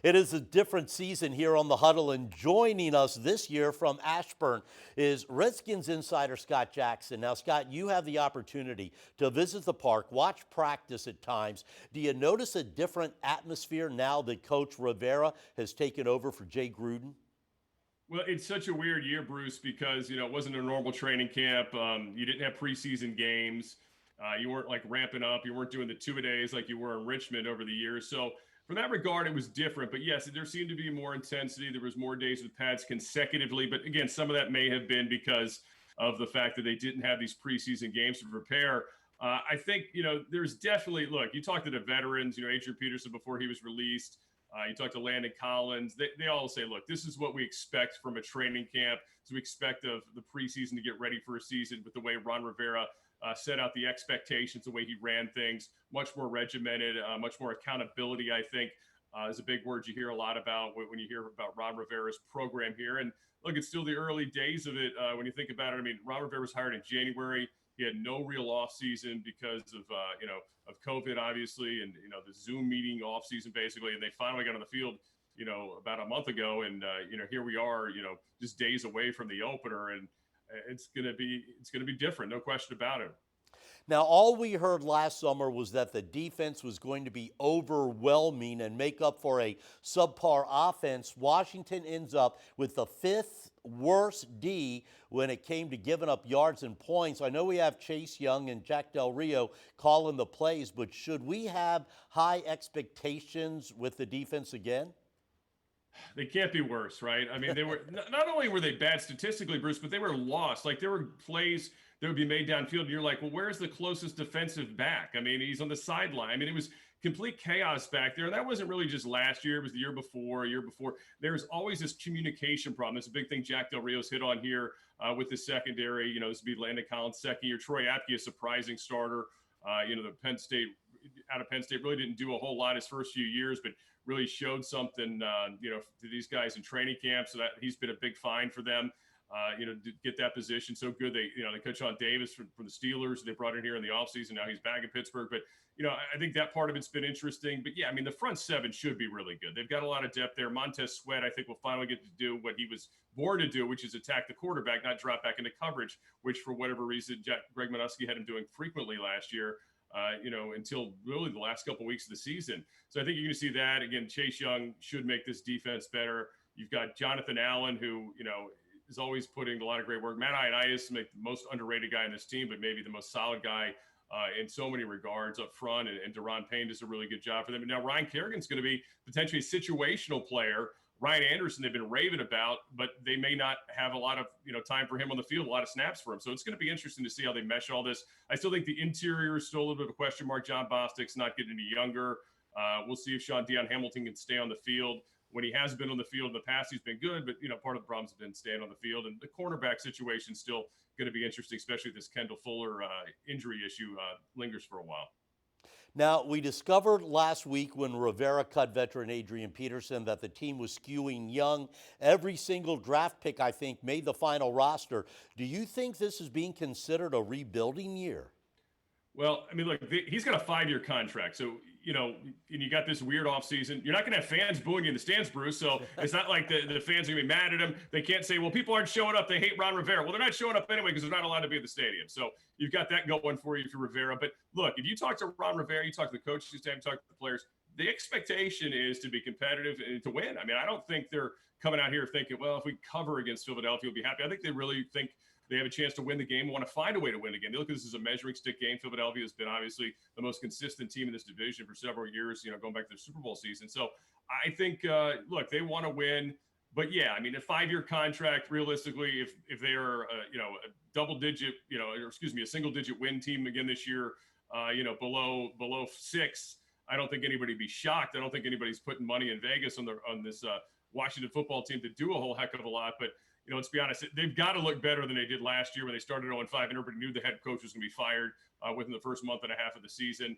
It is a different season here on the Huddle, and joining us this year from Ashburn is Redskins insider Scott Jackson. Now, Scott, you have the opportunity to visit the park, watch practice at times. Do you notice a different atmosphere now that Coach Rivera has taken over for Jay Gruden? Well, it's such a weird year, Bruce, because it wasn't a normal training camp. You didn't have preseason games. You weren't like ramping up. You weren't doing the two-a-days like you were in Richmond over the years. So, from that regard, it was different. But yes, there seemed to be more intensity. There was more days with pads consecutively. But again, some of that may have been because of the fact that they didn't have these preseason games to prepare. I think there's definitely look. You talk to the veterans. Adrian Peterson before he was released. You talk to Landon Collins. They all say, look, this is what we expect from a training camp. So we expect of the preseason to get ready for a season with the way Ron Rivera set out the expectations, the way he ran things, much more regimented, much more accountability, I think, is a big word you hear a lot about when you hear about Ron Rivera's program here. And look, it's still the early days of it when you think about it. I mean, Ron Rivera was hired in January. He had no real off season because of COVID, obviously, and the Zoom meeting off season basically. And they finally got on the field, about a month ago, and here we are, just days away from the opener, and it's gonna be different, no question about it. Now, all we heard last summer was that the defense was going to be overwhelming and make up for a subpar offense. Washington ends up with the fifth worst D when it came to giving up yards and points. I know we have Chase Young and Jack Del Rio calling the plays, but should we have high expectations with the defense again? They can't be worse, right? I mean, they were not only were they bad statistically, Bruce, but they were lost. Like there were plays that would be made downfield, and you're like, well, where's the closest defensive back? I mean, he's on the sideline. I mean, it was complete chaos back there. And that wasn't really just last year; it was the year before, a year before. There's always this communication problem. It's a big thing Jack Del Rio's hit on here with the secondary. This would be Landon Collins' second year. Troy Apke, a surprising starter. The Penn State out of Penn State really didn't do a whole lot his first few years, but really showed something, to these guys in training camp. So that he's been a big find for them, to get that position. So good. They coach on Davis from the Steelers. They brought in here in the offseason. Now he's back in Pittsburgh. But, I think that part of it's been interesting. But yeah, I mean, the front seven should be really good. They've got a lot of depth there. Montez Sweat, I think, will finally get to do what he was born to do, which is attack the quarterback, not drop back into coverage, which for whatever reason, Greg Minuski had him doing frequently last year. Until really the last couple of weeks of the season. So I think you're going to see that. Again, Chase Young should make this defense better. You've got Jonathan Allen, who, is always putting a lot of great work. Matt Ioannidis, the most underrated guy in this team, but maybe the most solid guy in so many regards up front. And Deron Payne does a really good job for them. And now Ryan Kerrigan's going to be potentially a situational player. Ryan Anderson, they've been raving about, but they may not have a lot of time for him on the field, a lot of snaps for him. So it's going to be interesting to see how they mesh all this. I still think the interior is still a little bit of a question mark. John Bostic's not getting any younger. We'll see if Sean Dion Hamilton can stay on the field. When he has been on the field in the past, he's been good, but part of the problems have been staying on the field. And the cornerback situation is still going to be interesting, especially if this Kendall Fuller injury issue lingers for a while. Now, we discovered last week when Rivera cut veteran Adrian Peterson that the team was skewing young. Every single draft pick, I think, made the final roster. Do you think this is being considered a rebuilding year? Well, I mean, look, he's got a 5-year contract. So, and you got this weird offseason. You're not going to have fans booing you in the stands, Bruce. So it's not like the fans are going to be mad at him. They can't say, well, people aren't showing up. They hate Ron Rivera. Well, they're not showing up anyway because they're not allowed to be at the stadium. So you've got that going for you if you're Rivera. But look, if you talk to Ron Rivera, you talk to the coaching staff, you talk to the players, the expectation is to be competitive and to win. I mean, I don't think they're coming out here thinking, well, if we cover against Philadelphia, we'll be happy. I think they really think they have a chance to win the game and want to find a way to win again. They look at this as a measuring stick game. Philadelphia has been obviously the most consistent team in this division for several years, going back to the Super Bowl season. So I think, look, they want to win. But yeah, I mean, a 5-year contract, realistically, if they are, a double-digit, a single-digit win team again this year, below 6, I don't think anybody would be shocked. I don't think anybody's putting money in Vegas on this Washington football team to do a whole heck of a lot. But let's be honest, they've got to look better than they did last year when they started 0-5 and everybody knew the head coach was going to be fired within the first month and a half of the season.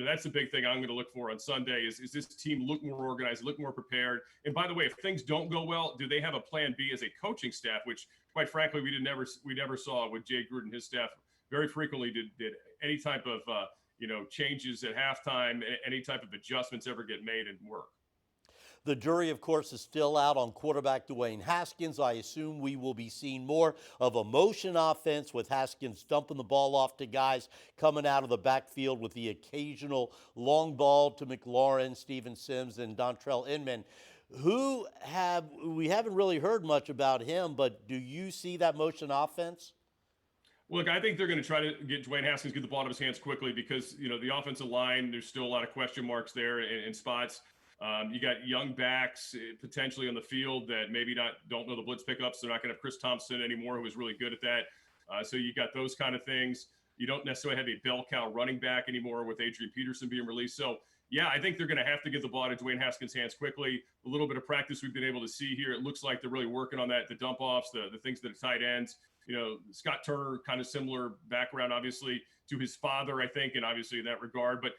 That's the big thing I'm going to look for on Sunday is this team look more organized, look more prepared. And by the way, if things don't go well, do they have a plan B as a coaching staff, which quite frankly, we never saw with Jay Gruden and his staff very frequently did any type of, changes at halftime, any type of adjustments ever get made and work. The jury, of course, is still out on quarterback Dwayne Haskins. I assume we will be seeing more of a motion offense with Haskins dumping the ball off to guys coming out of the backfield with the occasional long ball to McLaurin, Steven Sims, and Dontrell Inman. We haven't really heard much about him, but do you see that motion offense? Look, I think they're going to try to get Dwayne Haskins get the ball out of his hands quickly because the offensive line. There's still a lot of question marks there in spots. You got young backs potentially on the field that maybe don't know the blitz pickups. They're not going to have Chris Thompson anymore, who was really good at that. So you got those kind of things. You don't necessarily have a bell cow running back anymore with Adrian Peterson being released. So yeah, I think they're going to have to get the ball out of Dwayne Haskins' hands quickly. A little bit of practice we've been able to see here. It looks like they're really working on that, the dump offs, the things that are tight ends. Scott Turner, kind of similar background, obviously, to his father, I think, and obviously in that regard. But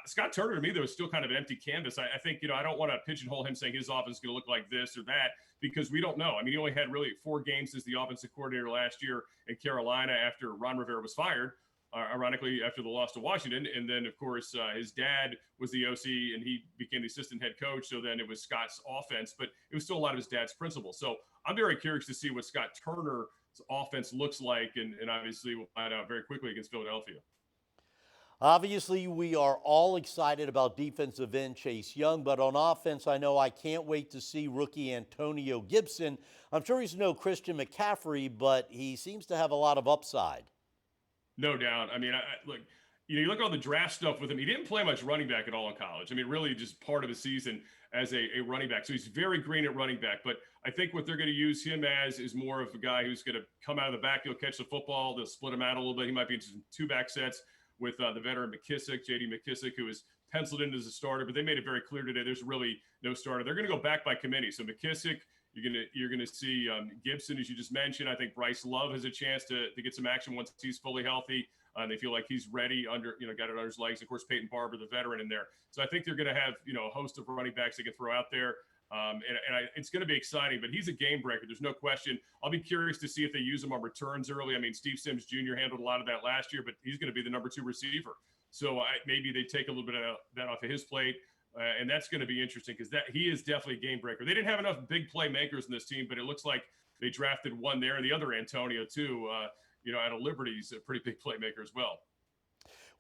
Scott Turner, to me, though, is still kind of an empty canvas. I think, I don't want to pigeonhole him saying his offense is going to look like this or that because we don't know. I mean, he only had really 4 games as the offensive coordinator last year in Carolina after Ron Rivera was fired. Ironically, after the loss to Washington. And then, of course, his dad was the OC and he became the assistant head coach. So then it was Scott's offense, but it was still a lot of his dad's principles. So I'm very curious to see what Scott Turner's offense looks like. And obviously, we'll find out very quickly against Philadelphia. Obviously, we are all excited about defensive end Chase Young, but on offense, I know I can't wait to see rookie Antonio Gibson. I'm sure he's no Christian McCaffrey, but he seems to have a lot of upside. No doubt. I mean, look, you look at all the draft stuff with him. He didn't play much running back at all in college. I mean, really just part of his season as a running back. So he's very green at running back. But I think what they're going to use him as is more of a guy who's going to come out of the backfield, catch the football. They'll split him out a little bit. He might be in some 2-back sets with the veteran McKissick, J.D. McKissick, who is penciled in as a starter. But they made it very clear today there's really no starter. They're going to go back by committee. So McKissick, you're gonna see Gibson, as you just mentioned. I think Bryce Love has a chance to get some action once he's fully healthy. They feel like he's ready got it under his legs. Of course, Peyton Barber, the veteran, in there. So I think they're going to have a host of running backs they can throw out there. It's going to be exciting, but he's a game breaker. There's no question. I'll be curious to see if they use him on returns early. I mean, Steve Sims Jr. handled a lot of that last year, but he's going to be the number 2 receiver. So maybe they take a little bit of that off of his plate. And that's going to be interesting because he is definitely a game breaker. They didn't have enough big playmakers in this team, but it looks like they drafted one there, and the other Antonio too. Out of Liberty's a pretty big playmaker as well.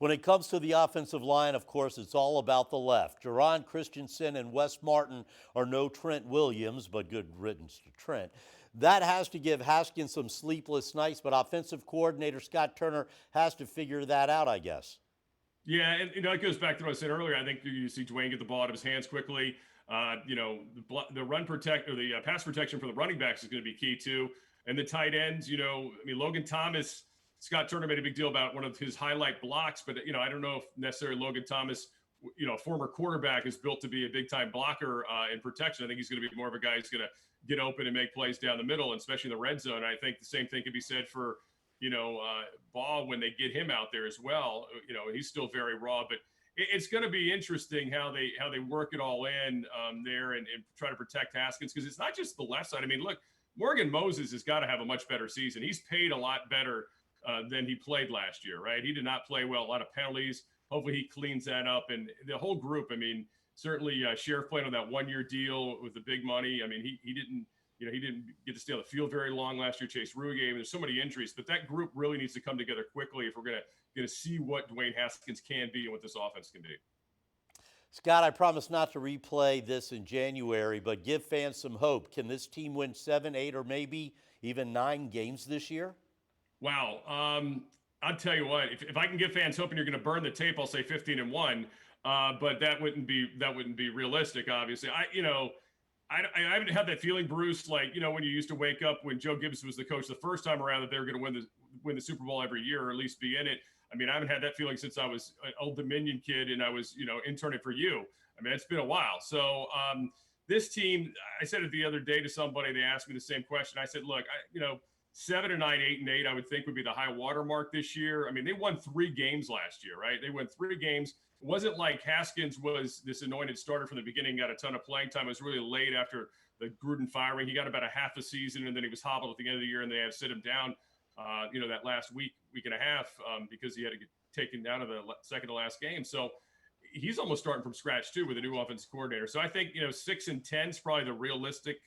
When it comes to the offensive line, of course, it's all about the left. Jerron Christensen and Wes Martin are no Trent Williams, but good riddance to Trent. That has to give Haskins some sleepless nights, but offensive coordinator Scott Turner has to figure that out, I guess. Yeah, and it goes back to what I said earlier. I think you see Dwayne get the ball out of his hands quickly. The run protect or the pass protection for the running backs is going to be key too. And the tight ends, Logan Thomas, Scott Turner made a big deal about one of his highlight blocks, but I don't know if necessarily Logan Thomas, a former quarterback, is built to be a big time blocker in protection. I think he's going to be more of a guy who's going to get open and make plays down the middle, and especially in the red zone. I think the same thing could be said for Ball when they get him out there as well. He's still very raw, but it's going to be interesting how they work it all in there and try to protect Haskins, because it's not just the left side. I mean, look, Morgan Moses has got to have a much better season. He's paid a lot better than he played last year, right? He did not play well, a lot of penalties. Hopefully he cleans that up. And the whole group, I mean, certainly Sheriff played on that 1-year deal with the big money. I mean, he didn't get to stay on the field very long last year. Chase Ruge, there's so many injuries, but that group really needs to come together quickly if we're going to see what Dwayne Haskins can be and what this offense can be. Scott, I promise not to replay this in January, but give fans some hope. Can this team win 7, 8, or maybe even 9 games this year? Wow. I'll tell you what, if I can give fans hope and you're going to burn the tape, I'll say 15-1. But that wouldn't be realistic, obviously. I haven't had that feeling, Bruce, like, when you used to wake up when Joe Gibson was the coach the first time around that they were going to win the Super Bowl every year, or at least be in it. I mean, I haven't had that feeling since I was an Old Dominion kid and I was, interning for you. I mean, it's been a while. So this team, I said it the other day to somebody, they asked me the same question. I said, look, 7 or 9, 8 and 8, I would think would be the high water mark this year. I mean, they won 3 games last year, right? They won 3 games. It wasn't like Haskins was this anointed starter from the beginning, got a ton of playing time. It was really late after the Gruden firing. He got about a half a season, and then he was hobbled at the end of the year, and they had to sit him down, that last week and a half because he had to get taken down to the second to last game. So, he's almost starting from scratch too with a new offensive coordinator. So I think 6-10 is probably the realistic,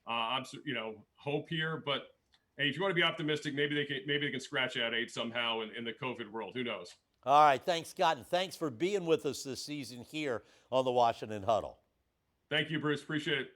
hope here. But hey, if you want to be optimistic, maybe they can scratch out 8 somehow in the COVID world. Who knows? All right, thanks, Scott, and thanks for being with us this season here on the Washington Huddle. Thank you, Bruce. Appreciate it.